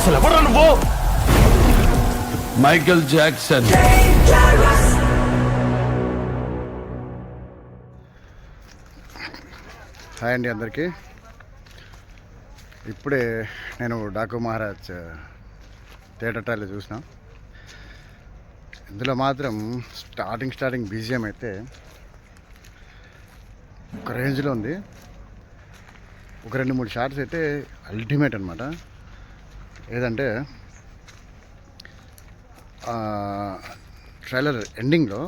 అసలు ఎవరు నువ్వు? Michael Jackson. హాయ్ అండి అందరికీ. ఇప్పుడే నేను డాకు మహారాజ్ థియేటర్ ట్రైలర్ చూసిన. ఇందులో మాత్రం స్టార్టింగ్ బీజిఎం అయితే ఒక రేంజ్లో ఉంది. ఒక 2-3 షాట్స్ అయితే అల్టిమేట్ అనమాట. ఏదంటే ట్రైలర్ ఎండింగ్లో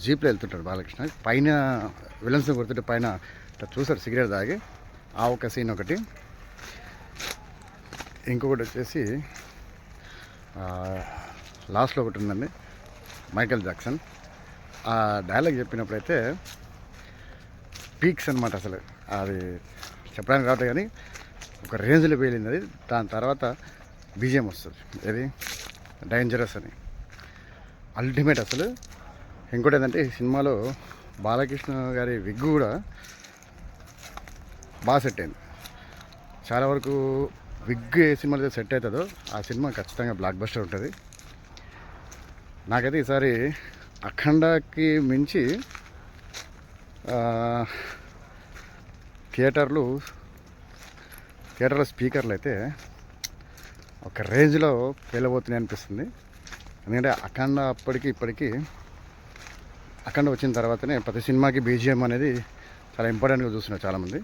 జీప్లో వెళ్తుంటాడు బాలకృష్ణ, పైన విలన్స్ని కొడుతుంటే పైన ఇట్లా చూసాడు సిగరెట్ తాగి. ఆ ఒక సీన్ ఒకటి. ఇంకొకటి వచ్చేసి లాస్ట్లో ఒకటి ఉందండి, మైకేల్ జాక్సన్ ఆ డైలాగ్ చెప్పినప్పుడైతే పీక్స్ అనమాట. అసలు అది చెప్పడానికి రావట్లేదు కానీ ఒక రేంజ్లో పేలింది అది. దాని తర్వాత బీజిఎం వస్తుంది, ఏది డేంజరస్ అని, అల్టిమేట్ అసలు. ఇంకోటి ఏంటంటే ఈ సినిమాలో బాలకృష్ణ గారి విగ్ కూడా బాగా సెట్ అయింది. చాలా వరకు విగ్ ఏ సినిమాలో సెట్ అవుతుందో ఆ సినిమా ఖచ్చితంగా బ్లాక్ బస్టర్ ఉంటుంది. నాకైతే ఈసారి అఖండకి మించి థియేటర్లో స్పీకర్లు అయితే ఒక రేంజ్లో పేలబోతున్నాయి అనిపిస్తుంది. ఎందుకంటే అఖండ అప్పటికి ఇప్పటికీ, అఖండ వచ్చిన తర్వాతనే ప్రతి సినిమాకి బీజిఎం అనేది చాలా ఇంపార్టెంట్గా చూస్తున్నారు చాలామంది.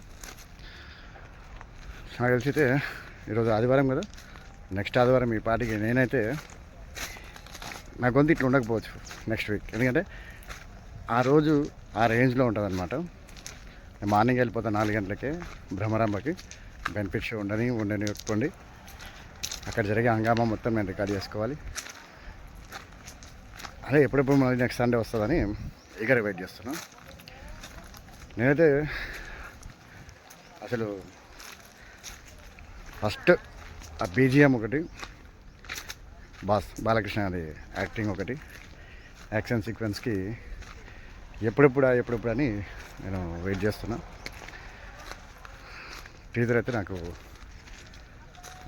నాకు తెలిసితే ఈరోజు ఆదివారం కదా, నెక్స్ట్ ఆదివారం ఈ పార్టీకి నేనైతే నా గొంతు ఇట్లా ఉండకపోవచ్చు నెక్స్ట్ వీక్. ఎందుకంటే ఆ రోజు ఆ రేంజ్లో ఉంటుంది అనమాట. మార్నింగ్ వెళ్ళిపోతాను 4 గంటలకే భ్రమరాంబకి. బెనిఫిట్ షో ఉండనివ్వండి. అక్కడ జరిగే హంగామా మొత్తం నేను రికార్డ్ చేసుకోవాలి. అదే ఎప్పుడెప్పుడు మళ్ళీ నెక్స్ట్ సండే వస్తుందని ఈగర్ వెయిట్ చేస్తున్నాను. నేనైతే అసలు ఫస్ట్ ఆ బీజిఎం ఒకటి, బాలకృష్ణ అది యాక్టింగ్ ఒకటి, యాక్షన్ సీక్వెన్స్కి ఎప్పుడెప్పుడు అని నేను వెయిట్ చేస్తున్నా. టీజర్ అయితే నాకు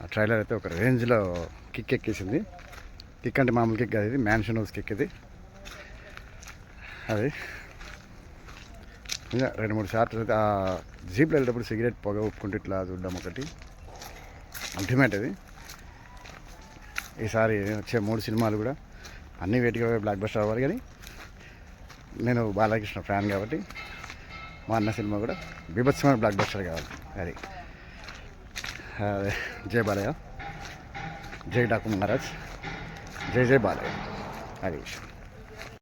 ఆ ట్రైలర్ అయితే ఒక రేంజ్లో కిక్ ఎక్కేసింది. కిక్ అంటే మామూలు కిక్ కాదు, ఇది మ్యాన్షన్ హౌస్ కిక్. ఇది అది ఇంకా 2-3 షార్ట్స్ అయితే ఆ జీప్లో వెళ్ళేటప్పుడు సిగరెట్ పొగ ఒప్పుకుంటూ ఇట్లా చూడడం ఒకటి అల్టిమేట్. అది ఈసారి వచ్చే 3 సినిమాలు కూడా అన్నీ వేటిగా బ్లాక్ బస్టర్ అవ్వాలి. కానీ నేను బాలకృష్ణ ఫ్యాన్ కాబట్టి మా అన్న సినిమా కూడా బీభత్సమైన బ్లాక్ బస్టర్ కావాలి. అది జై బాలయ్య, జై డాకు మహారాజ్, జై బాలయ్య. అది విషయం.